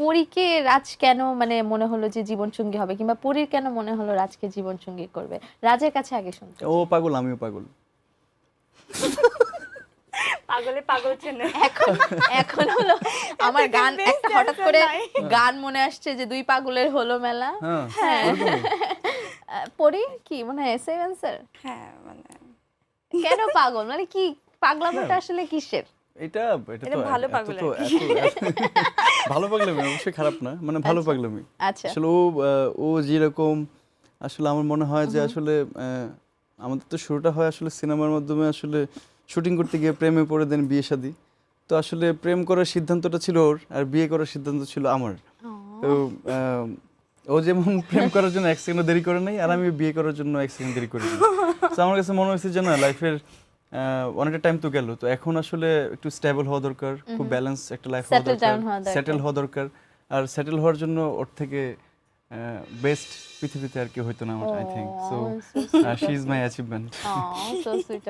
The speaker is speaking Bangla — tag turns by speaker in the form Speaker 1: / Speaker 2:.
Speaker 1: পরীকে রাজ কেন মানে মনে হলো যে জীবনসঙ্গী হবে, কিংবা পরীর কেন মনে হলো রাজকে জীবনসঙ্গী করবে? রাজের কাছে আগে শুনতে
Speaker 2: ও পাগল, আমিও পাগল।
Speaker 3: পাগলে পাগল চেনে।
Speaker 1: এখন এখন হলো আমার
Speaker 3: থেকে
Speaker 1: গান
Speaker 3: best
Speaker 1: একটা হঠাৎ
Speaker 3: answer
Speaker 1: করে
Speaker 3: নাই।
Speaker 1: গান মনে আসছে যে দুই পাগলের হলো মেলা।
Speaker 2: হ্যাঁ, ওরকমই।
Speaker 1: পরী কি মনে হয় সেম অ্যান্সার?
Speaker 3: হ্যাঁ মানে
Speaker 1: কেন পাগল মানে কি, পাগলামোটা আসলে কিসের?
Speaker 2: এটা এটা
Speaker 3: এটা
Speaker 2: তো
Speaker 3: ভালো
Speaker 2: এত
Speaker 3: পাগল
Speaker 2: তো
Speaker 3: আর কি।
Speaker 2: ভালো পাগলামি, অবশ্যই খারাপ না, মানে ভালো পাগলামি।
Speaker 1: আচ্ছা
Speaker 2: আসলে ও যেরকম, আসলে আমার মনে হয় যে আসলে আমাদের তো শুরুটা হয় আসলে সিনেমার মাধ্যমে, আসলে শুটিং করতে গিয়ে প্রেমে পড়ে দেন বিয়ে শাদী। তো আসলে প্রেম করার সিদ্ধান্তটা ছিল ওর, আর বিয়ে করার সিদ্ধান্ত ছিল আমার। তো ও যেমন প্রেম করার জন্য 1 সেকেন্ডও দেরি করে নাই, আর আমি বিয়ে করার জন্য 1 সেকেন্ড দেরি করিনি। তো আমার কাছে মনে হয়েছে যে না, লাইফের অনেকটা টাইম তো গেল, তো এখন আসলে একটু স্টেবল হওয়া দরকার, খুব ব্যালেন্স একটা লাইফ হওয়া
Speaker 1: Settle
Speaker 2: দরকার,
Speaker 1: down হওয়া দরকার।
Speaker 2: সেটেল হওয়া দরকার। আর সেটেল হওয়ার জন্য ওর থেকে বেস্ট পৃথিবীতে আর কি হইতো না আমার, I think. So
Speaker 1: Oh, so sweet
Speaker 2: she
Speaker 1: of
Speaker 2: is
Speaker 1: you.
Speaker 2: My achievement.
Speaker 1: Oh, so sweet of